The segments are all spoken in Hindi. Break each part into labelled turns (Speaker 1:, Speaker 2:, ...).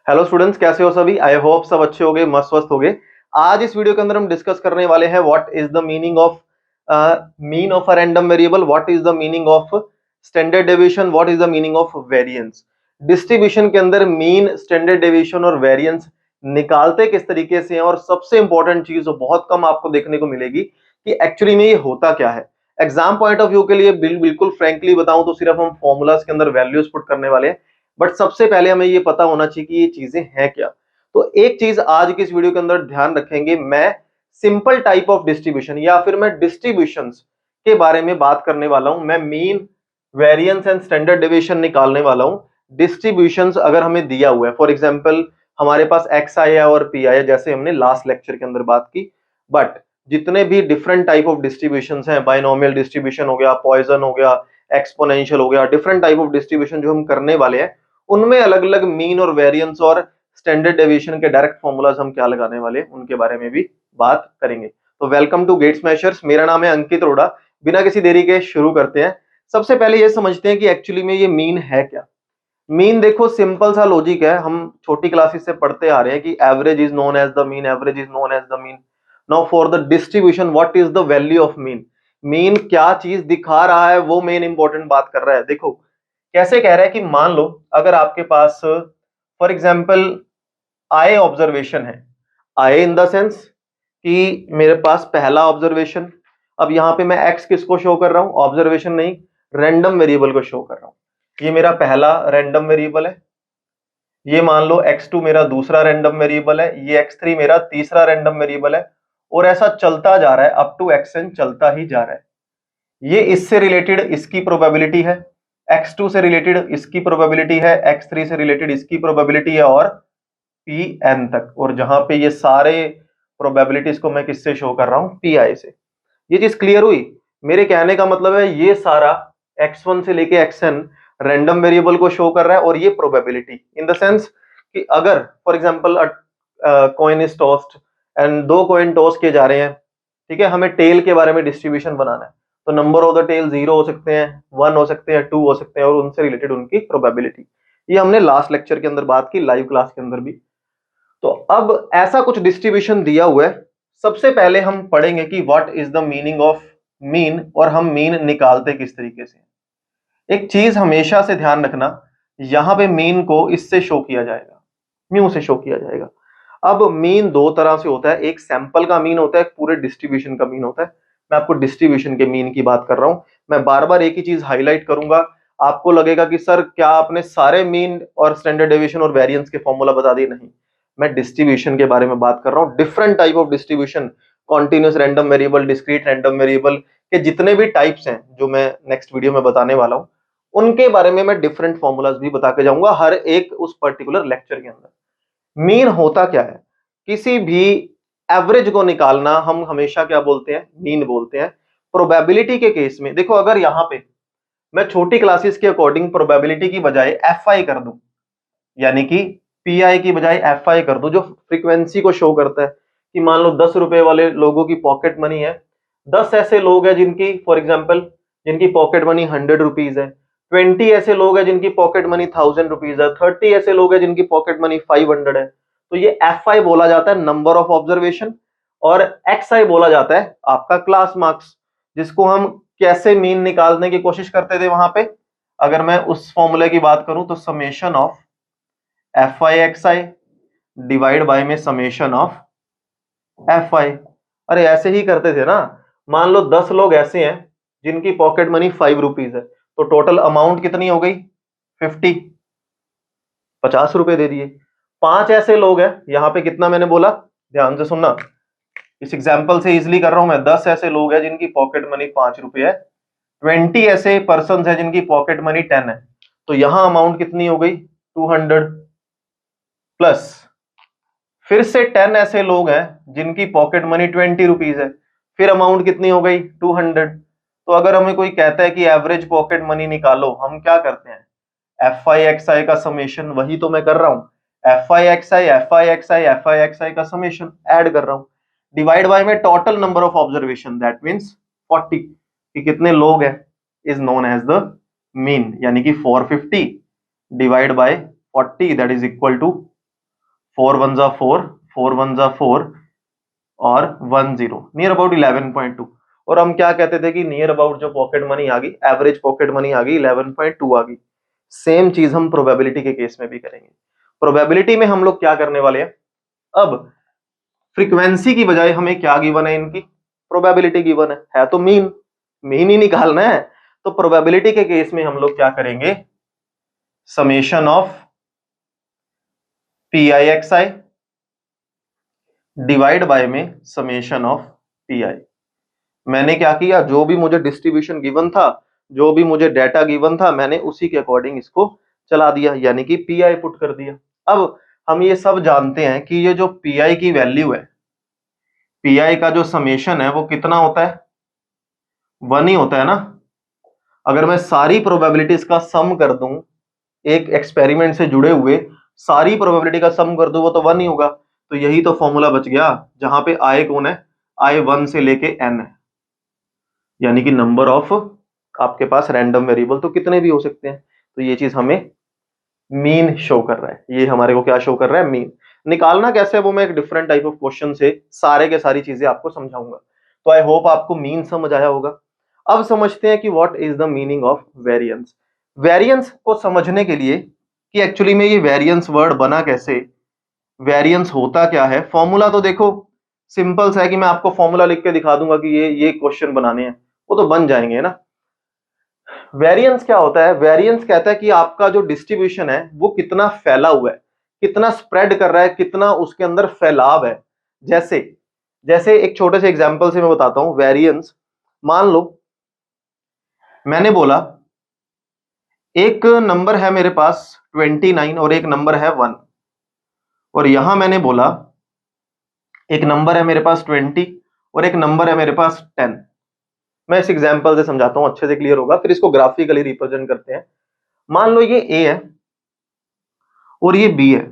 Speaker 1: हेलो स्टूडेंट्स, कैसे हो सभी। आई होप सब अच्छे होंगे, मस्त मस्त होंगे। आज इस वीडियो के अंदर हम डिस्कस करने वाले हैं what is the meaning of mean of a random variable, what is the meaning of standard deviation, what is the meaning of variance. Distribution के अंदर मीन, स्टैंडर्ड डेविएशन और वेरिएंस निकालते किस तरीके से हैं, और सबसे इंपॉर्टेंट चीज जो बहुत कम आपको देखने को मिलेगी कि एक्चुअली में ये होता क्या है। एग्जाम पॉइंट ऑफ व्यू के लिए बिल्कुल फ्रेंकली बताऊं तो सिर्फ हम फॉर्मूलाज के अंदर वैल्यूज पुट करने वाले हैं, बट सबसे पहले हमें ये पता होना चाहिए कि ये चीजें हैं क्या। तो एक चीज आज की इस वीडियो के अंदर ध्यान रखेंगे, मैं सिंपल टाइप ऑफ डिस्ट्रीब्यूशन या फिर मैं डिस्ट्रीब्यूशंस के बारे में बात करने वाला हूं। मैं mean, variance and standard deviation निकालने वाला हूं। डिस्ट्रीब्यूशंस अगर हमें दिया हुआ है, फॉर एग्जांपल हमारे पास एक्स आया और पी आया, जैसे हमने लास्ट लेक्चर के अंदर बात की, बट जितने भी डिफरेंट टाइप ऑफ डिस्ट्रीब्यूशंस हैं, बाइनोमियल डिस्ट्रीब्यूशन हो गया, पॉइजन हो गया, एक्सपोनेंशियल हो गया, डिफरेंट टाइप ऑफ डिस्ट्रीब्यूशन जो हम करने वाले हैं, उनमें अलग अलग मीन और वेरिएंस और स्टैंडर्ड डेविएशन के डायरेक्ट फॉर्मूलाज हम क्या लगाने वाले हैं उनके बारे में भी बात करेंगे। तो वेलकम टू गेट स्मैशर्स, मेरा नाम है अंकित अरोड़ा। बिना किसी देरी के शुरू करते हैं। सबसे पहले ये समझते हैं कि एक्चुअली में ये मीन है क्या। मीन देखो सिंपल सा लॉजिक है, हम छोटी क्लासेस से पढ़ते आ रहे हैं कि average is known as the mean, average is known as the mean. Now for the distribution what is the value of mean. Mean क्या चीज दिखा रहा है वो मेन इंपॉर्टेंट बात कर रहा है। देखो कैसे कह रहा है कि मान लो अगर आपके पास फॉर एग्जाम्पल आई ऑब्जर्वेशन है, आई इन द सेंस कि मेरे पास पहला ऑब्जर्वेशन, अब यहां पे मैं एक्स किसको शो कर रहा हूं, ऑब्जर्वेशन नहीं, रैंडम वेरिएबल को शो कर रहा हूं। ये मेरा पहला रैंडम वेरिएबल है, ये मान लो x2 मेरा दूसरा रैंडम वेरिएबल है, ये x3 मेरा तीसरा रैंडम वेरिएबल है, और ऐसा चलता जा रहा है अप टू xn, चलता ही जा रहा है। ये इससे रिलेटेड इसकी प्रोबेबिलिटी है, x2 से रिलेटेड इसकी प्रोबेबिलिटी है, x3 से रिलेटेड इसकी प्रोबेबिलिटी है, और pn तक। और जहां पे ये सारे प्रोबेबिलिटीज को मैं किससे शो कर रहा हूं, pi से। ये चीज क्लियर हुई। मेरे कहने का मतलब है ये सारा x1 से लेके xn रैंडम वेरिएबल को शो कर रहा है, और ये प्रोबेबिलिटी इन द सेंस कि अगर for example coin is tossed and दो कॉइन टॉस किए जा रहे हैं, ठीक है, हमें टेल के बारे में डिस्ट्रीब्यूशन बनाना है, तो नंबर ऑफ द टेल 0 हो सकते हैं, 1 हो सकते हैं, 2 हो सकते हैं, और उनसे रिलेटेड उनकी प्रोबेबिलिटी। ये हमने लास्ट लेक्चर के अंदर बात की, लाइव क्लास के अंदर भी। तो अब ऐसा कुछ डिस्ट्रीब्यूशन दिया हुआ है, सबसे पहले हम पढ़ेंगे कि what is the meaning of mean, और हम मीन निकालते किस तरीके से। एक चीज हमेशा से ध्यान रखना, यहां पे मीन को इससे शो किया जाएगा, म्यू से शो किया जाएगा। अब मीन दो तरह से होता है, एक सैंपल का मीन होता है, एक पूरे डिस्ट्रीब्यूशन का मीन होता है। मैं आपको डिस्ट्रीब्यूशन के मीन की बात कर रहा हूं। मैं बार बार एक ही चीज हाईलाइट करूंगा, आपको लगेगा कि सर क्या आपने सारे मीन और स्टैंडर्ड डेविएशन और वेरिएंस के फॉर्मूला बता दिए। नहीं, मैं डिस्ट्रीब्यूशन के बारे में बात कर रहा हूं, different type of distribution, continuous random variable, discrete random variable के जितने भी टाइप्स हैं जो मैं नेक्स्ट वीडियो में बताने वाला हूं, उनके बारे में मैं डिफरेंट फॉर्मूलाज भी बता के जाऊंगा हर एक उस पर्टिकुलर लेक्चर के अंदर। मीन होता क्या है, किसी भी एवरेज को निकालना हम हमेशा क्या बोलते हैं, मीन बोलते हैं। प्रोबेबिलिटी के केस में देखो, अगर यहां पे मैं छोटी क्लासेस के अकॉर्डिंग प्रोबेबिलिटी की बजाय एफ आई कर दूं, यानी कि पी आई की बजाय एफ आई कर दूं, जो फ्रीक्वेंसी को शो करता है कि मान लो 10 रुपए वाले लोगों की पॉकेट मनी है, 10 ऐसे लोग हैं जिनकी फॉर एग्जाम्पल जिनकी पॉकेट मनी 100 रुपीज है, 20 ऐसे लोग हैं जिनकी पॉकेट मनी 1000 रुपीज है, 30 ऐसे लोग हैं जिनकी पॉकेट मनी 500 है। तो ये एफ आई बोला जाता है नंबर ऑफ ऑब्जर्वेशन, और एक्स आई बोला जाता है आपका क्लास मार्क्स, जिसको हम कैसे मीन निकालने की कोशिश करते थे वहां पे। अगर मैं उस फॉर्मूले की बात करूं तो summation of F I x I divide by में समेशन ऑफ एफ आई। अरे ऐसे ही करते थे ना। मान लो 10 लोग ऐसे हैं जिनकी पॉकेट मनी 5 रुपीज है, तो टोटल अमाउंट कितनी हो गई, 50, 50 रुपए दे दिए। 5 ऐसे लोग हैं, यहां पे कितना मैंने बोला, ध्यान से सुनना, इस एग्जाम्पल से इजिली कर रहा हूं मैं। 10 ऐसे लोग हैं जिनकी पॉकेट मनी 5 रुपए है, 20 ऐसे पर्सन है जिनकी पॉकेट मनी 10 है, तो यहां अमाउंट कितनी हो गई, 200, प्लस फिर से 10 ऐसे लोग हैं जिनकी पॉकेट मनी 20 रुपीज है, फिर अमाउंट कितनी हो गई, 200। तो अगर हमें कोई कहता है कि एवरेज पॉकेट मनी निकालो, हम क्या करते हैं, एफ आई एक्स आई का समेशन, वही तो मैं कर रहा हूं, F I x I, F I x I, F I x I का समेशन ऐड कर रहा हूं, डिवाइड बाय में total number of observation, that means 40, कि कितने लोग हैं, is known as the mean, यानी कि 450 divide by 40 that is equal to 4 1 जा 4, 4 1 जा 4 और 1 0, नियर अबाउट 11.2। और हम क्या कहते थे कि नियर अबाउट जो पॉकेट मनी आ गई, एवरेज पॉकेट मनी आ गई 11.2 आ गई। सेम चीज हम प्रोबेबिलिटी के केस में भी करेंगे। प्रोबेबिलिटी में हम लोग क्या करने वाले हैं, अब फ्रीक्वेंसी की बजाय हमें क्या गिवन है, इनकी प्रोबेबिलिटी गिवन है तो मीन ही निकालना है। तो प्रोबेबिलिटी के केस में हम लोग क्या करेंगे, summation of P I x I divide by में समेशन ऑफ पी आई। मैंने क्या किया, जो भी मुझे डिस्ट्रीब्यूशन गिवन था, जो भी मुझे डाटा गिवन था, मैंने उसी के अकॉर्डिंग इसको चला दिया, यानी कि पी आई पुट कर दिया। अब हम ये सब जानते हैं कि ये जो पी आई की वैल्यू है, पी आई का जो समेशन है वो कितना होता है, 1 ही होता है ना। अगर मैं सारी प्रोबेबिलिटीज का सम कर दूं, एक एक्सपेरिमेंट से जुड़े हुए सारी प्रोबेबिलिटी का सम कर दूं, वो तो 1 ही होगा। तो यही तो फॉर्मूला बच गया, जहां पे आई कौन है, आई 1 से लेके एन है, यानी कि नंबर ऑफ आपके पास रैंडम वेरिएबल तो कितने भी हो सकते हैं। तो ये चीज हमें मीन शो कर रहा है, ये हमारे को क्या शो कर रहा है, मीन। निकालना कैसे है वो मैं एक डिफरेंट टाइप ऑफ क्वेश्चन से सारे के सारी चीजें आपको समझाऊंगा। तो आई होप आपको मीन समझ आया होगा। अब समझते हैं कि what is the meaning of variance. Variance को समझने के लिए कि एक्चुअली में ये वेरिएंस वर्ड बना कैसे, वेरिएंस होता क्या है, फॉर्मूला तो देखो सिंपल सा है कि मैं आपको फॉर्मूला लिख के दिखा दूंगा कि ये क्वेश्चन बनाने हैं, वो तो बन जाएंगे ना। वेरिएंस क्या होता है, वेरिएंस कहता है कि आपका जो डिस्ट्रीब्यूशन है वो कितना फैला हुआ है, कितना स्प्रेड कर रहा है, कितना उसके अंदर फैलाव है। जैसे जैसे एक छोटे से एग्जांपल से मैं बताता हूं वेरिएंस। मान लो मैंने बोला एक नंबर है मेरे पास 29 और एक नंबर है 1, और यहां मैंने बोला एक नंबर है मेरे पास 20 और एक नंबर है मेरे पास 10। मैं इस एग्जांपल से समझाता हूं, अच्छे से क्लियर होगा, फिर इसको ग्राफिकली रिप्रेजेंट करते हैं। मान लो ये ए है और ये बी है।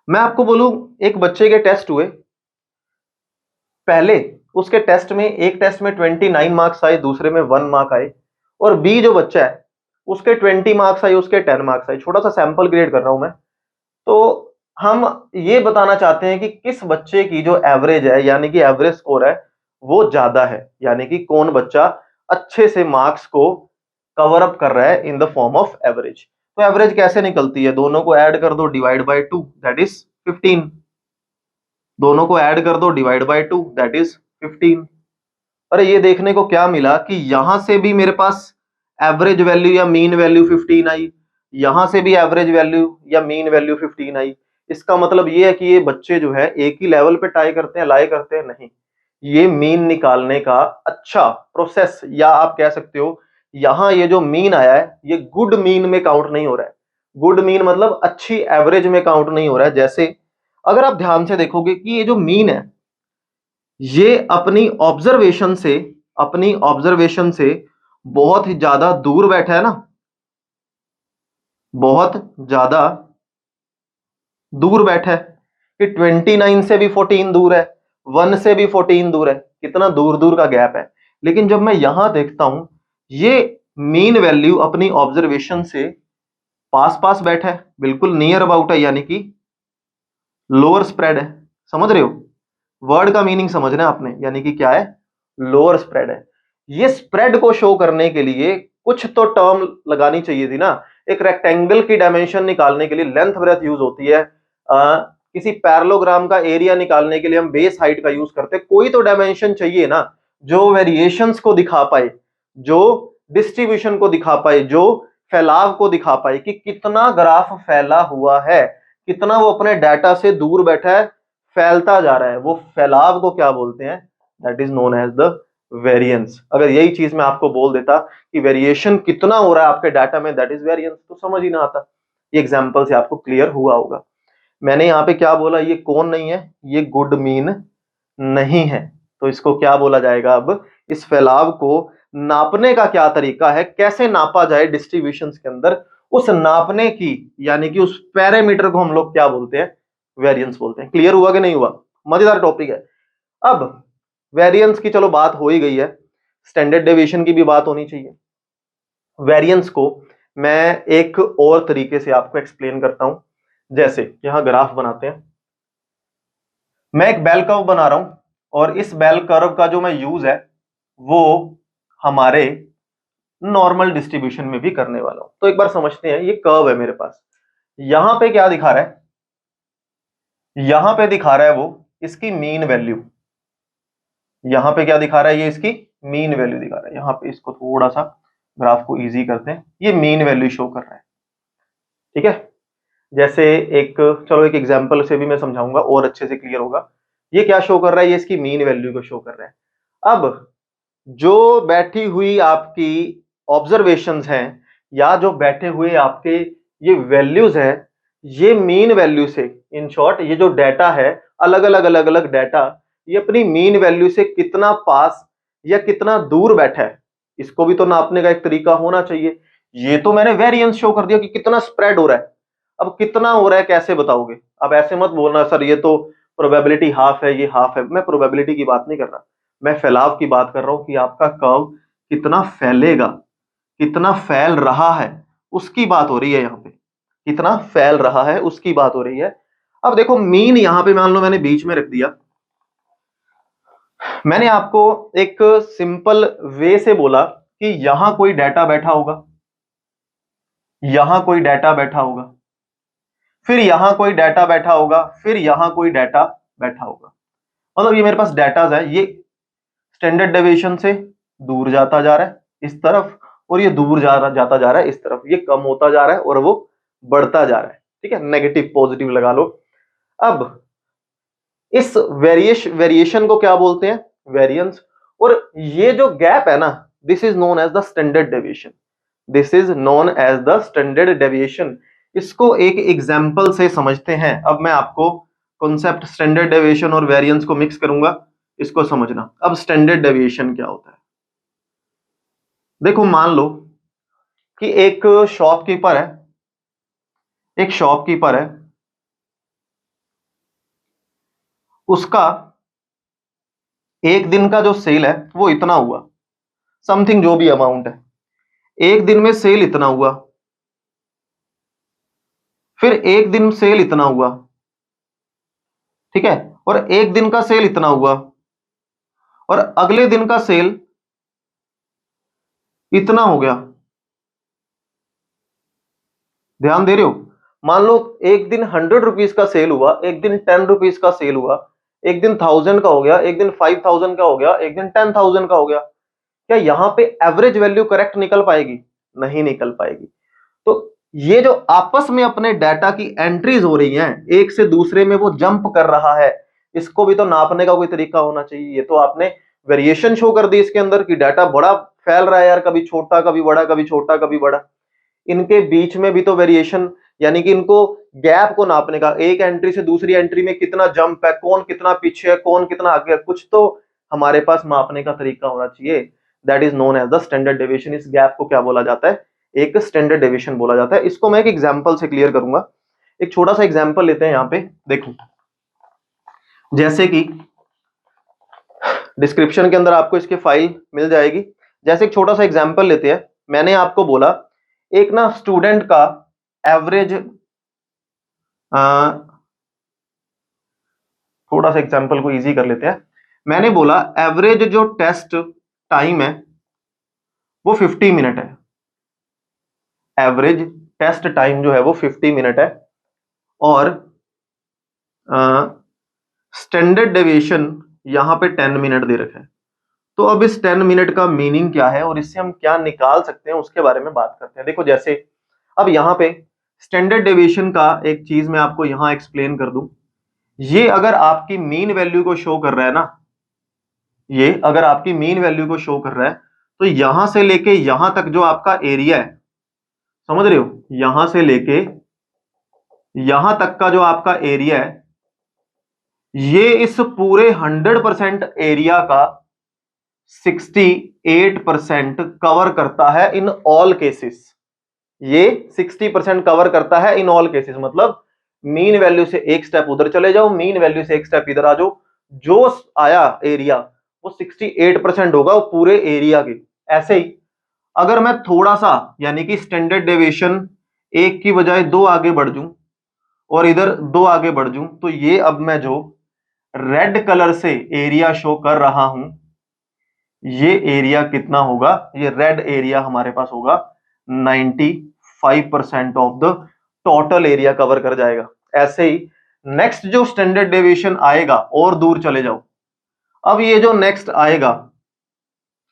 Speaker 1: मैं आपको बोलूं एक बच्चे के टेस्ट हुए, पहले उसके टेस्ट में, एक टेस्ट में 29 मार्क्स आए, दूसरे में 1 मार्क आए, और बी जो बच्चा है उसके 20 मार्क्स आए, उसके 10 मार्क्स आए। छोटा सा सैंपल क्रिएट कर रहा हूं मैं। तो हम ये बताना चाहते हैं कि किस बच्चे की जो एवरेज है, यानी कि एवरेज स्कोर है, वो ज्यादा है, यानी कि कौन बच्चा अच्छे से मार्क्स को कवर अप कर रहा है in the form of average. तो एवरेज कैसे निकलती है, दोनों को ऐड कर दो, डिवाइड बाय 2, दैट इज 15। दोनों को ऐड कर दो, डिवाइड बाय 2, दैट इज 15। अरे ये देखने को क्या मिला कि यहां से भी मेरे पास एवरेज वैल्यू या मीन वैल्यू 15 आई, यहां से भी एवरेज वैल्यू या मीन वैल्यू 15 आई। इसका मतलब ये है कि ये बच्चे जो है एक ही लेवल पे टाई करते हैं, लाई करते हैं, नहीं। ये मीन निकालने का अच्छा प्रोसेस, या आप कह सकते हो यहां ये जो मीन आया है ये गुड मीन में काउंट नहीं हो रहा है। गुड मीन मतलब अच्छी एवरेज में काउंट नहीं हो रहा है। जैसे अगर आप ध्यान से देखोगे कि ये जो मीन है ये अपनी ऑब्जर्वेशन से बहुत ही ज्यादा दूर बैठा है ना, बहुत ज्यादा दूर बैठा है। कि 29 से भी 14 दूर है, 1 से भी 14 दूर है, कितना दूर दूर का गैप है। लेकिन जब मैं यहां देखता हूं ये मीन वैल्यू अपनी ऑब्जर्वेशन से पास पास बैठा है, बिल्कुल नियर अबाउट है, यानी कि लोअर स्प्रेड है। समझ रहे हो, वर्ड का मीनिंग समझना है आपने, यानी कि क्या है, लोअर स्प्रेड है। ये स्प्रेड को शो करने के लिए कुछ तो टर्म लगानी चाहिए थी ना। एक रेक्टेंगल की डायमेंशन निकालने के लिए लेंथ ब्रेथ यूज होती है, किसी पैरेललोग्राम का एरिया निकालने के लिए हम बेस हाइट का यूज करते हैं। कोई तो डायमेंशन चाहिए ना जो वेरिएशंस को दिखा पाए, जो डिस्ट्रीब्यूशन को दिखा पाए, जो फैलाव को दिखा पाए कि कितना ग्राफ फैला हुआ है, कितना वो अपने डाटा से दूर बैठा है, फैलता जा रहा है। वो फैलाव को क्या बोलते हैं, that is known as the variance. अगर यही चीज मैं आपको बोल देता कि वेरिएशन कितना हो रहा है आपके डाटा में, दैट इज वेरिएंस, तो समझ ही ना आता। ये एग्जांपल से आपको क्लियर हुआ होगा। मैंने यहाँ पे क्या बोला, ये कौन नहीं है, ये गुड मीन नहीं है। तो इसको क्या बोला जाएगा, अब इस फैलाव को नापने का क्या तरीका है, कैसे नापा जाए डिस्ट्रीब्यूशंस के अंदर, उस नापने की यानी कि उस पैरामीटर को हम लोग क्या बोलते हैं, वेरिएंस बोलते हैं। क्लियर हुआ कि नहीं हुआ, मजेदार टॉपिक है। अब वेरिएंस की चलो बात हो ही गई है, स्टैंडर्ड डेविएशन की भी बात होनी चाहिए। वेरिएंस को मैं एक और तरीके से आपको एक्सप्लेन करता हूं। जैसे यहां ग्राफ बनाते हैं, मैं एक बेल कर्व बना रहा हूं और इस बेल कर्व का जो मैं यूज है वो हमारे नॉर्मल डिस्ट्रीब्यूशन में भी करने वाला हूं। तो एक बार समझते हैं, ये कर्व है मेरे पास, यहां पे क्या दिखा रहा है, यहां पे दिखा रहा है वो इसकी मीन वैल्यू, यहां पे क्या दिखा रहा है, ये इसकी मीन वैल्यू दिखा रहा है। यहां पे इसको थोड़ा सा ग्राफ को इजी करते हैं, ये मीन वैल्यू शो कर रहा है, ठीक है। जैसे एक, चलो एक एग्जांपल से भी मैं समझाऊंगा और अच्छे से क्लियर होगा। ये क्या शो कर रहा है, ये इसकी मीन वैल्यू को शो कर रहा है। अब जो बैठी हुई आपकी ऑब्जर्वेशंस हैं या जो बैठे हुए आपके ये वैल्यूज है, ये मीन वैल्यू से, इन शॉर्ट ये जो डाटा है, अलग अलग डाटा, ये अपनी मीन वैल्यू से कितना पास या कितना दूर बैठा है, इसको भी तो नापने का एक तरीका होना चाहिए। ये तो मैंने वेरिएंस शो कर दिया कि कितना स्प्रेड हो रहा है। अब कितना हो रहा है कैसे बताओगे? अब ऐसे मत बोलना सर ये तो प्रोबेबिलिटी हाफ है, ये हाफ है। मैं प्रोबेबिलिटी की बात नहीं कर रहा, मैं फैलाव की बात कर रहा हूं कि आपका कर्व कितना फैलेगा, कितना फैल रहा है, उसकी बात हो रही है यहां पे, कितना फैल रहा है उसकी बात हो रही है। अब देखो मीन यहां पे मान लो मैंने बीच में रख दिया, मैंने आपको एक सिंपल वे से बोला कि यहां कोई डाटा बैठा होगा, यहां कोई डाटा बैठा होगा, फिर यहां कोई डाटा बैठा होगा, फिर यहां कोई डाटा बैठा होगा। मतलब ये मेरे पास डाटाज है, ये स्टैंडर्ड डेविएशन से दूर जाता जा रहा है इस तरफ, और ये दूर जाता जा रहा है इस तरफ, ये कम होता जा रहा है और वो बढ़ता जा रहा है, ठीक है, नेगेटिव पॉजिटिव लगा लो। अब इस वेरिएशन को क्या बोलते हैं, वेरिएंस। और ये जो गैप है ना, this is known as the standard deviation, this is known as the standard deviation. इसको एक एग्जांपल से समझते हैं। अब मैं आपको कॉन्सेप्ट स्टैंडर्ड डेविएशन और वेरिएंस को मिक्स करूंगा, इसको समझना। अब स्टैंडर्ड डेविएशन क्या होता है, देखो मान लो कि एक शॉपकीपर है, एक शॉपकीपर है, उसका एक दिन का जो सेल है वो इतना हुआ, समथिंग जो भी अमाउंट है, एक दिन में सेल इतना हुआ, फिर एक दिन सेल इतना हुआ, ठीक है, और एक दिन का सेल इतना हुआ, और अगले दिन का सेल इतना हो गया। ध्यान दे रहे हो? मान लो एक दिन 100 रुपीज का सेल हुआ, एक दिन 10 रुपीज का सेल हुआ, एक दिन 1000 का हो गया, एक दिन 5000 का हो गया, एक दिन 10,000 का हो गया। क्या यहां पे एवरेज वैल्यू करेक्ट निकल पाएगी? नहीं निकल पाएगी। तो ये जो आपस में अपने डाटा की एंट्रीज हो रही हैं, एक से दूसरे में वो जंप कर रहा है, इसको भी तो नापने का कोई तरीका होना चाहिए। ये तो आपने वेरिएशन शो कर दी इसके अंदर कि डाटा बड़ा फैल रहा है यार, कभी छोटा कभी बड़ा, कभी छोटा कभी बड़ा। इनके बीच में भी तो वेरिएशन, यानी कि इनको गैप को नापने का, एक एंट्री से दूसरी एंट्री में कितना जंप है, कौन कितना पीछे है, कौन कितना आगे है, कुछ तो हमारे पास मापने का तरीका होना चाहिए। That is known as the standard deviation. इस गैप को क्या बोला जाता है? एक स्टैंडर्ड डेविएशन बोला जाता है। इसको मैं एक एग्जांपल से क्लियर करूंगा। एक छोटा सा एग्जांपल लेते हैं, यहां पे देखो, जैसे कि डिस्क्रिप्शन के अंदर आपको इसकी फाइल मिल जाएगी। जैसे एक छोटा सा एग्जांपल लेते हैं, मैंने आपको बोला एक ना स्टूडेंट का एवरेज, थोड़ा सा एग्जांपल को इजी कर लेते हैं। मैंने बोला एवरेज जो टेस्ट टाइम है वो 50 मिनट है, एवरेज टेस्ट टाइम जो है वो 50 मिनट है, और स्टैंडर्ड डेविएशन यहां पे 10 मिनट दे रखा है। तो अब इस 10 मिनट का मीनिंग क्या है और इससे हम क्या निकाल सकते हैं उसके बारे में बात करते हैं। देखो जैसे अब यहां पे स्टैंडर्ड डेविएशन का एक चीज मैं आपको यहां एक्सप्लेन कर दूं। ये अगर आपकी मीन वैल्यू को शो कर रहा है ना, ये अगर आपकी मीन वैल्यू को शो कर रहा है, तो यहां से लेके यहां तक जो आपका एरिया है, समझ रहे हो, यहां से लेके यहां तक का जो आपका एरिया है, ये इस पूरे 100% एरिया का 68% कवर करता है इन ऑल केसेस। ये 60% कवर करता है इन ऑल केसेस। मतलब मीन वैल्यू से एक स्टेप उधर चले जाओ, मीन वैल्यू से एक स्टेप इधर आ जाओ, जो आया एरिया वो 68% होगा वो पूरे एरिया के। ऐसे ही अगर मैं थोड़ा सा, यानी कि स्टैंडर्ड डेविएशन एक की बजाय दो आगे बढ़ जाऊं और इधर 2 आगे बढ़ जाऊं तो ये अब मैं जो रेड कलर से एरिया शो कर रहा हूं, ये एरिया कितना होगा, ये रेड एरिया हमारे पास होगा 95% of the total area cover कर जाएगा। ऐसे ही नेक्स्ट जो स्टैंडर्ड डेविएशन आएगा, और दूर चले जाओ, अब ये जो नेक्स्ट आएगा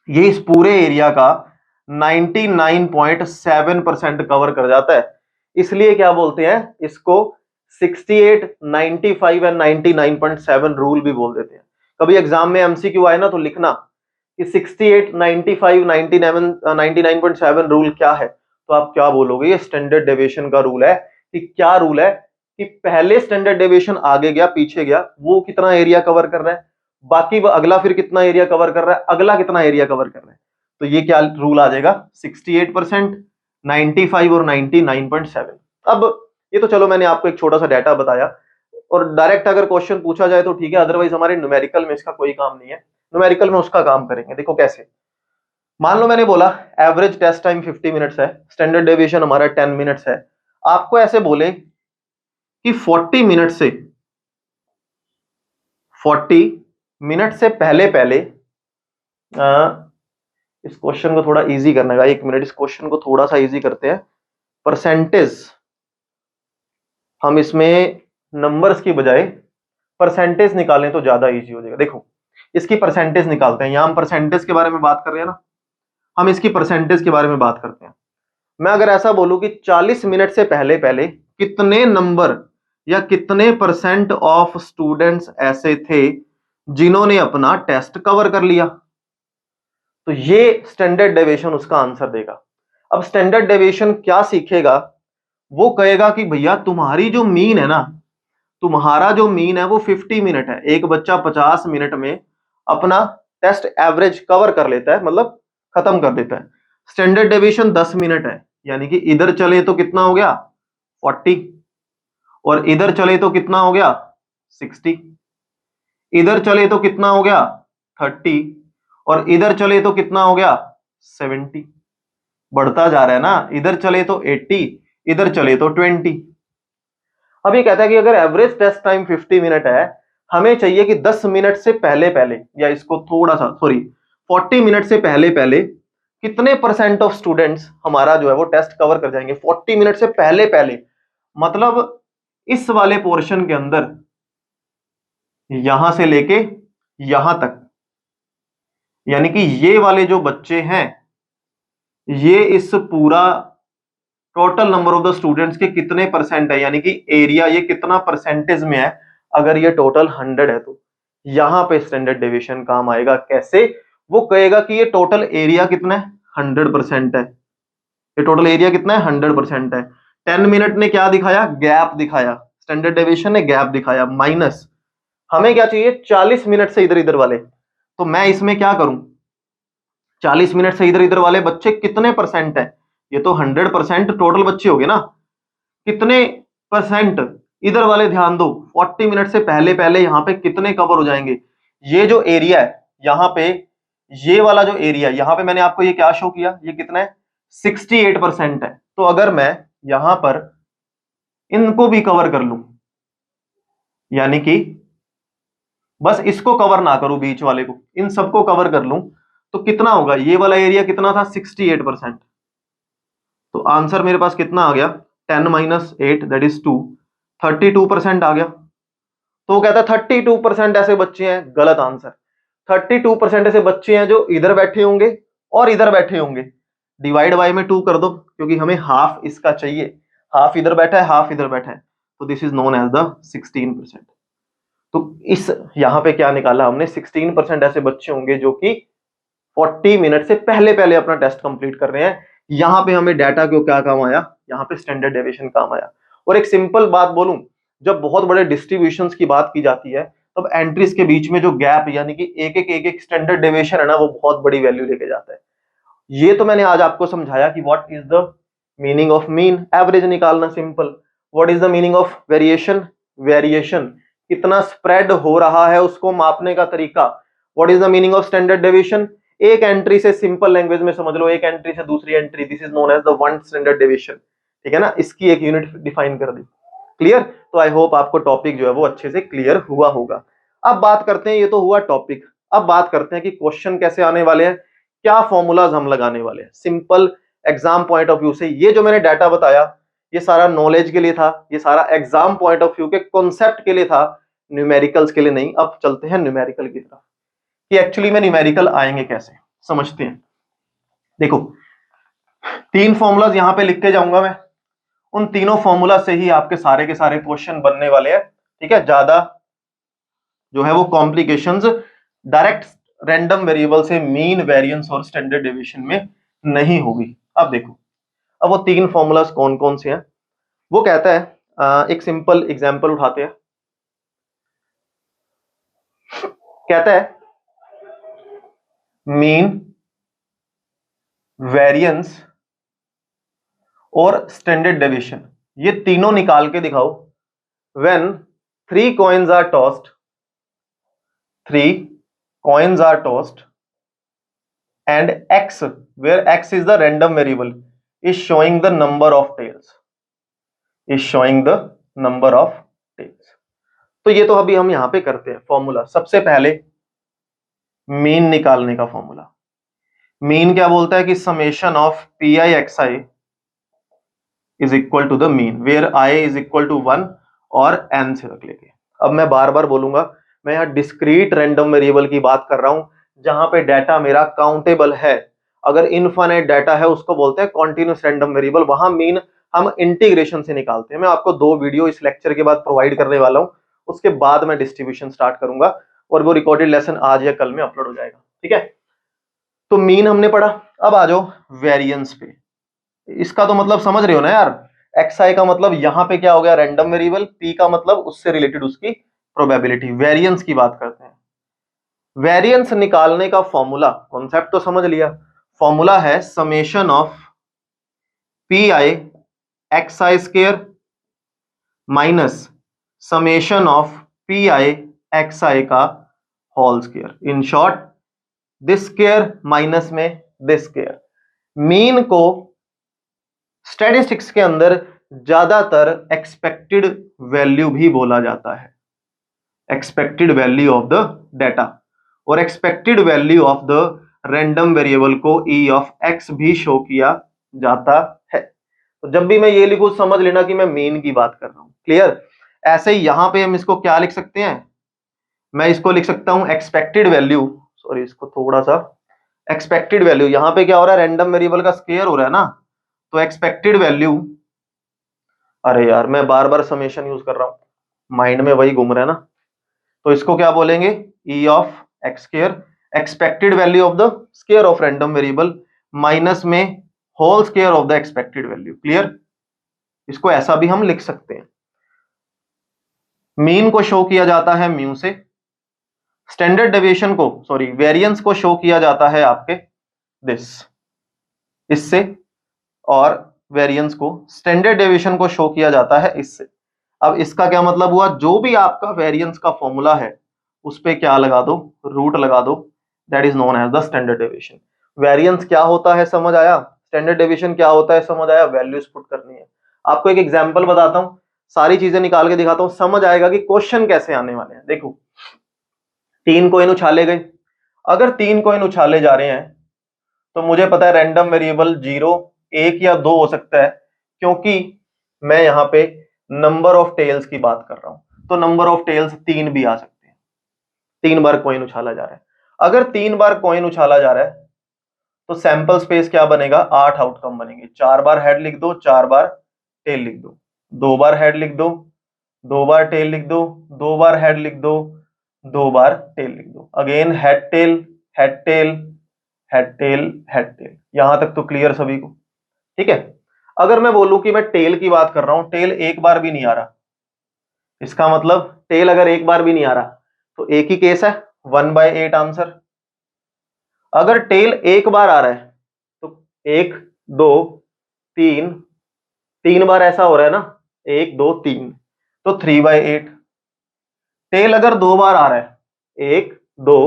Speaker 1: ये इस पूरे एरिया का 99.7% कवर कर जाता है। इसलिए क्या बोलते हैं इसको 68, 95 एंड 99.7 रूल भी बोल देते हैं। कभी एग्जाम में एमसीक्यू आए ना तो लिखना कि 68, 95, 99.7 रूल क्या है, तो आप क्या बोलोगे, ये स्टैंडर्ड डेविएशन का रूल है। कि क्या रूल है कि पहले स्टैंडर्ड डेविएशन आगे गया पीछे गया, वो कितना एरिया कवर कर रहा है, बाकी अगला फिर कितना एरिया कवर कर रहा है, अगला कितना एरिया कवर कर रहा है। तो ये क्या रूल आ जाएगा 68%, 95 और 99.7। अब ये तो चलो मैंने आपको एक छोटा सा डाटा बताया, और डायरेक्ट अगर क्वेश्चन पूछा जाए तो ठीक है, अदरवाइज हमारे न्यूमेरिकल में इसका कोई काम नहीं है। न्यूमेरिकल में उसका काम करेंगे। देखो कैसे, मान लो मैंने बोला एवरेज टेस्ट टाइम 50 मिनट्स है, स्टैंडर्ड डेविएशन हमारा 10 मिनट्स है। आपको ऐसे बोले कि 40 मिनट से 40 मिनट से पहले पहले इस क्वेश्चन को थोड़ा इजी करने का, 1 मिनट, इस क्वेश्चन को थोड़ा सा इजी करते हैं। परसेंटेज, हम इसमें नंबर्स की बजाय परसेंटेज निकालें तो ज्यादा इजी हो जाएगा। देखो इसकी परसेंटेज निकालते हैं, यहां हम परसेंटेज के बारे में बात कर रहे हैं ना, हम इसकी परसेंटेज के बारे में बात करते हैं। मैं अगर ऐसा बोलूं कि 40 मिनट से पहले पहले कितने नंबर या कितने परसेंट ऑफ स्टूडेंट्स ऐसे थे जिन्होंने अपना टेस्ट कवर कर लिया, तो ये स्टैंडर्ड डेविएशन उसका आंसर देगा। अब स्टैंडर्ड डेविएशन क्या सीखेगा, वो कहेगा कि भैया तुम्हारी जो मीन है ना, तुम्हारा जो मीन है वो 50 मिनट है। एक बच्चा 50 मिनट में अपना टेस्ट एवरेज कवर कर लेता है, मतलब खत्म कर देता है। स्टैंडर्ड डेविएशन 10 मिनट है, यानी कि इधर चले तो कितना हो गया 40, और इधर चले तो कितना हो गया 60, इधर चले तो कितना हो गया 30, और इधर चले तो कितना हो गया 70। बढ़ता जा रहा है ना, इधर चले तो 80, इधर चले तो 20। अब ये कहता है कि अगर एवरेज टेस्ट टाइम 50 मिनट है, हमें चाहिए कि 10 मिनट से पहले पहले, या इसको थोड़ा सा 40 मिनट से पहले पहले कितने परसेंट ऑफ स्टूडेंट्स हमारा जो है वो टेस्ट कवर कर जाएंगे 40 मिनट से पहले पहले। मतलब इस वाले पोर्शन के अंदर यहां से लेके यहां तक, यानी कि ये वाले जो बच्चे हैं, ये इस पूरा total number of the students के कितने परसेंट है, यानी कि एरिया ये कितना परसेंटेज में है। अगर ये टोटल 100 है तो यहां पे स्टैंडर्ड डेविएशन काम आएगा। कैसे, वो कहेगा कि ये टोटल एरिया कितना है 100% है, ये टोटल एरिया कितना है 100% है। 10 मिनट ने क्या दिखाया, गैप दिखाया, स्टैंडर्ड डेविएशन ने गैप दिखाया, माइनस हमें क्या चाहिए 40 मिनट से इधर इधर वाले। तो मैं इसमें क्या करूं, 40 मिनट से इधर इधर वाले बच्चे कितने परसेंट है, ये तो 100% टोटल बच्चे हो गए ना, कितने परसेंट इधर वाले ध्यान दो, 40 मिनट से पहले पहले यहां पे कितने कवर हो जाएंगे। ये जो एरिया है यहां पे, ये वाला जो एरिया यहां पे मैंने आपको ये क्या शो किया, ये कितना है 68% है। तो अगर मैं यहां पर इनको भी कवर कर लूं, यानी कि बस इसको कवर ना करूं, बीच वाले को, इन सबको कवर कर लूं, तो कितना होगा, ये वाला एरिया कितना था 68%। तो आंसर मेरे पास कितना आ गया 10 माइनस 8 दैट इज 2, 32% आ गया। तो वो कहता है 32% ऐसे बच्चे हैं, गलत आंसर। 32% ऐसे बच्चे हैं जो इधर बैठे होंगे और इधर बैठे होंगे, डिवाइड बाय में 2 कर दो, क्योंकि हमें हाफ इसका चाहिए, हाफ इधर बैठा है हाफ इधर बैठा है, तो this is known as the 16%। तो इस यहां पे क्या निकाला हमने, 16% ऐसे बच्चे होंगे जो कि 40 मिनट से पहले पहले अपना टेस्ट कंप्लीट कर रहे हैं। यहां पे हमें डाटा क्यों क्या काम आया, यहां पे स्टैंडर्ड डेविएशन काम आया। और एक सिंपल बात बोलूं, जब बहुत बड़े डिस्ट्रीब्यूशंस की बात की जाती है तब एंट्रीज के बीच में जो गैप, यानी कि एक एक स्टैंडर्ड डेविएशन है ना, वो बहुत बड़ी वैल्यू लेके जाता है। ये तो मैंने आज आपको समझाया कि what is the meaning of mean, average निकालना simple. What is the meaning of variation, variation कितना स्प्रेड हो रहा है उसको मापने का तरीका। What is the meaning of standard deviation, एक एंट्री से, सिंपल लैंग्वेज में समझ लो, एक एंट्री से दूसरी entry, this is known as the one standard deviation. ठीक है ना, इसकी एक यूनिट डिफाइन कर दी। क्लियर? तो आई होप आपको टॉपिक जो है वो अच्छे से क्लियर हुआ होगा। अब बात करते हैं, ये तो हुआ टॉपिक, अब बात करते हैं कि क्वेश्चन कैसे आने वाले हैं, क्या फॉर्मूलाज हम लगाने वाले हैं simple exam point of view से। ये जो मैंने डाटा बताया ये सारा नॉलेज के लिए था, ये सारा एग्जाम पॉइंट ऑफ व्यू के कॉन्सेप्ट के लिए था, न्यूमेरिकल्स के लिए नहीं। अब चलते हैं न्यूमेरिकल की तरफ कि एक्चुअली में न्यूमेरिकल आएंगे कैसे, समझते हैं। देखो 3 फॉर्मूलाज यहां पे लिख के जाऊंगा मैं, उन तीनों फॉर्मूला से ही आपके सारे के सारे क्वेश्चन बनने वाले हैं, ठीक है। ज्यादा जो है वो कॉम्प्लिकेशंस डायरेक्ट रैंडम वेरिएबल से मीन, वेरिएंस और स्टैंडर्ड डेविएशन में नहीं होगी। अब देखो, अब वो 3 फॉर्मूलाज कौन कौन से हैं वो कहता है, एक सिंपल एग्जांपल उठाते हैं। कहता है मीन, वेरिएंस और स्टैंडर्ड डेविएशन, ये तीनों निकाल के दिखाओ। When 3 coins are tossed, 3 coins are tossed and x, where x is the random variable, is showing the number of tails, is showing the number of tails। तो ये तो अभी हम यहां पे करते हैं फॉर्मूला। सबसे पहले मीन निकालने का फॉर्मूला। मीन क्या बोलता है कि summation of P I x i is equal to the mean, where i is equal to 1 और n से रख लेके। अब मैं बार बार बोलूंगा, मैं यहाँ डिस्क्रीट रैंडम वेरिएबल की बात कर रहा हूं जहां पे डाटा मेरा काउंटेबल है। अगर इनफाइनाइट डाटा है उसको बोलते हैं कॉन्टिन्यूस रैंडम वेरिएबल, वहां मीन हम इंटीग्रेशन से निकालते हैं। मैं आपको 2 वीडियो इस लेक्चर के बाद प्रोवाइड करने वाला हूं, उसके बाद मैं डिस्ट्रीब्यूशन स्टार्ट करूंगा और वो रिकॉर्डेड लेसन आज या कल में अपलोड हो जाएगा, ठीक है। तो मीन हमने पढ़ा, अब आ जाओ वेरिएंस पे। इसका तो मतलब समझ रहे हो ना यार, एक्स आई का मतलब यहां पे क्या हो गया, रैंडम वेरिएबल, पी का मतलब उससे रिलेटेड उसकी प्रोबेबिलिटी। वेरिएंस की बात करते हैं। वेरिएंस निकालने का फॉर्मूला, कॉन्सेप्ट तो समझ लिया। फॉर्मूला है summation of P I x I square minus summation of P I x I का whole square. In short this square minus में दिस स्क्वायर। मीन को स्टैटिस्टिक्स के अंदर ज्यादातर एक्सपेक्टेड वैल्यू भी बोला जाता है, expected value of the data, और expected value of the random variable को ई ऑफ एक्स भी शो किया जाता है। तो जब भी मैं ये लिखूं समझ लेना कि मैं मीन की बात कर रहा हूं, क्लियर। ऐसे ही यहां पे हम इसको क्या लिख सकते हैं, मैं इसको लिख सकता हूं एक्सपेक्टेड वैल्यू, सॉरी इसको थोड़ा सा, एक्सपेक्टेड वैल्यू, यहां पे क्या हो रहा है, रैंडम वेरिएबल का स्क्वायर हो रहा है ना, तो एक्सपेक्टेड वैल्यू, अरे यार मैं बार बार समेशन यूज कर रहा हूं, माइंड में वही घूम रहा है ना, तो इसको क्या बोलेंगे, E of X square, expected value of the square of random variable minus में whole square of the expected value. Clear? इसको ऐसा भी हम लिख सकते हैं। मीन को शो किया जाता है म्यू से, स्टैंडर्ड डेविएशन को, सॉरी वेरिएंस को शो किया जाता है आपके दिस, इससे, और वेरिएंस को, स्टैंडर्ड डेविएशन को शो किया जाता है इससे। अब इसका क्या मतलब हुआ, जो भी आपका वेरिएंस का फॉर्मूला है उस पे क्या लगा दो, रूट लगा दो, that is known as the standard deviation. Variance क्या होता है समझ आया, स्टैंडर्ड डेविएशन क्या होता है समझ आया, वैल्यूज पुट करनी है। आपको एक एग्जांपल बताता हूं, सारी चीजें निकाल के दिखाता हूं, समझ आएगा कि क्वेश्चन कैसे आने वाले हैं। देखो 3 कॉइन उछाले गए, अगर 3 कॉइन उछाले जा रहे हैं तो मुझे पता है रैंडम वेरिएबल 0, 1 या 2 हो सकता है, क्योंकि मैं यहां पे नंबर ऑफ टेल्स की बात कर रहा हूं, तो नंबर ऑफ टेल्स 3 भी आ सकते हैं। 3 बार कॉइन उछाला जा रहा है, अगर 3 बार कॉइन उछाला जा रहा है तो सैंपल स्पेस क्या बनेगा, 8 आउटकम बनेंगे। 4 बार हेड लिख दो, 4 बार टेल लिख दो, 2 बार हेड लिख दो, 2 बार टेल लिख दो, 2 बार हेड लिख दो, 2 बार टेल लिख दो, again head tail, head tail, head tail, head tail. यहां तक तो क्लियर सभी को, ठीक है। अगर मैं बोलूं कि मैं टेल की बात कर रहा हूं, टेल एक बार भी नहीं आ रहा, इसका मतलब टेल अगर एक बार भी नहीं आ रहा तो एक ही केस है, 1/8 आंसर। अगर टेल एक बार आ रहा है तो 1 2 3, 3 बार ऐसा हो रहा है ना, 1 2 3, तो 3/8। टेल अगर 2 बार आ रहा है, 1 2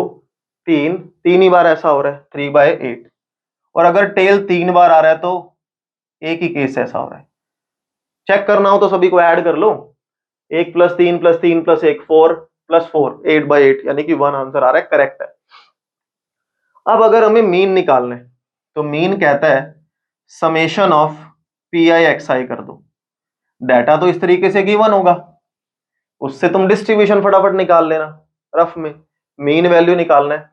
Speaker 1: 3, 3 ही बार ऐसा हो रहा है, 3/8। और अगर टेल 3 बार आ रहा है तो एक ही केस ऐसा हो रहा है। चेक करना हो तो सभी को ऐड कर लो, 1 + 3 + 3 + 1 4 + 4 8/8 यानी कि 1 आंसर आ रहा है, करेक्ट है। अब अगर हमें मीन निकालना है तो मीन कहता है summation of P I x I कर दो। डाटा तो इस तरीके से गिवन होगा, उससे तुम डिस्ट्रीब्यूशन फटाफट निकाल लेना। रफ में मीन वैल्यू निकालना है,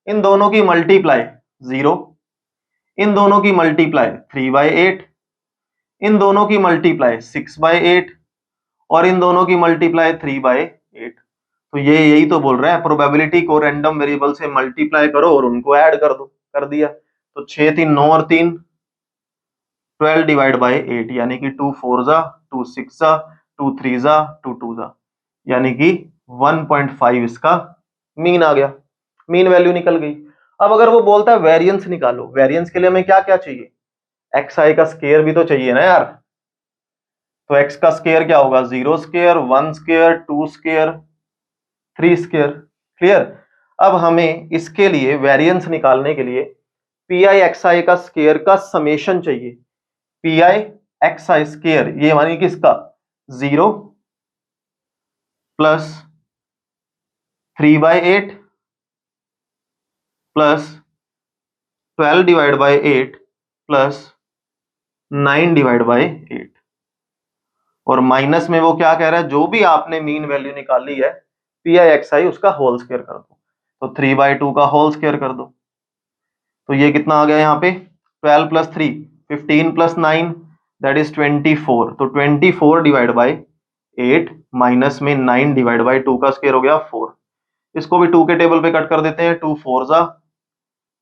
Speaker 1: इन दोनों की मल्टीप्लाई 0, इन दोनों की मल्टीप्लाई 3/8, इन दोनों की मल्टीप्लाई 6/8 और इन दोनों की मल्टीप्लाई 3/8। तो ये यही तो बोल रहा है, प्रोबेबिलिटी को रैंडम वेरिएबल से मल्टीप्लाई करो और उनको ऐड कर दो। कर दिया तो 6 3 9 और 3 12/8 यानी कि 2 4 जा 2 6 जा 2 3 जा 2 2 जा यानी कि 1.5 इसका मीन आ गया, मीन वैल्यू निकल गई। अब अगर वो बोलता है वेरिएंस निकालो, वेरिएंस के लिए हमें क्या क्या चाहिए, एक्स आई का स्क्वायर भी तो चाहिए ना यार। तो एक्स का स्क्वायर क्या होगा, 0 square 1 square 2 square 3 square. Clear. अब हमें इसके लिए वेरिएंस निकालने के लिए पी आई एक्स आई का स्क्वायर का समेशन चाहिए। P I x I square ये मानिए किसका 0 + 3/8 + 12/8 + 9/8 और माइनस में वो क्या कह रहा है, जो भी आपने मीन वैल्यू निकाली है पी आई एक्स आई उसका होल स्क्वायर कर दो। तो 3/2 का होल स्क्वायर कर दो, तो ये कितना आ गया यहाँ पे 12 + 3 15 + 9 दैट इज 24। तो 24/8 माइनस में 9/2 का स्क्वायर हो गया 4। इसको भी 2 के टेबल पे कट कर देते हैं, 2 4 जा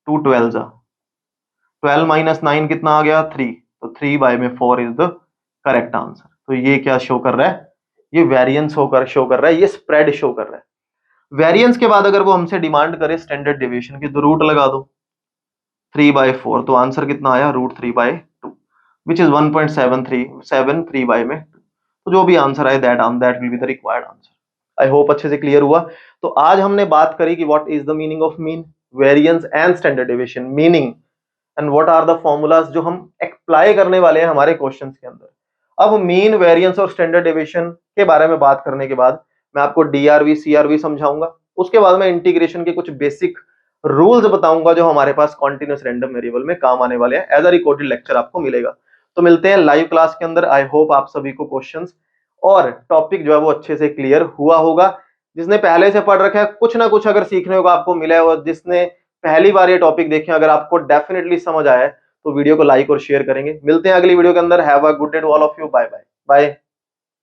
Speaker 1: 2 12 जा 12 - 9 कितना आ गया 3। तो 3/4 इज द करेक्ट आंसर। तो ये क्या शो कर रहा है, ये वेरिएंस होकर शो कर रहा है, ये स्प्रेड शो कर रहा है। वेरिएंस के बाद अगर वो हमसे डिमांड करे स्टैंडर्ड डेविएशन की तो रूट लगा दो 3/4। तो आंसर कितना आया √3/2 विच इज 1.73 3 में 2। तो जो भी आंसर आए that will be the required answer. I hope अच्छे से क्लियर हुआ। तो आज हमने बात करी कि what is the meaning of mean, variance and standard deviation, meaning and what are the formulas जो हम अप्लाई करने वाले हैं हमारे क्वेश्चंस के अंदर। अब मीन, वेरिएंस और स्टैंडर्ड डेविएशन के बारे में बात करने के बाद मैं आपको डीआरवी सीआरवी समझाऊंगा। उसके बाद मैं इंटीग्रेशन के कुछ बेसिक रूल्स बताऊंगा जो हमारे पास कॉन्टिन्यूस रैंडम वेरिएबल में काम आने वाले हैं। एज अ रिकॉर्डेड लेक्चर आपको मिलेगा। तो मिलते हैं लाइव क्लास के अंदर। आई होप आप सभी को क्वेश्चंस और टॉपिक जो है वो अच्छे से क्लियर हुआ होगा। जिसने पहले से पढ़ रखा है कुछ ना कुछ अगर सीखने को आपको मिला है, और जिसने पहली बार ये टॉपिक देखे अगर आपको डेफिनेटली समझ आया है तो वीडियो को लाइक और शेयर करेंगे। मिलते हैं अगली वीडियो के अंदर। Have a good day to all of you. Bye bye bye.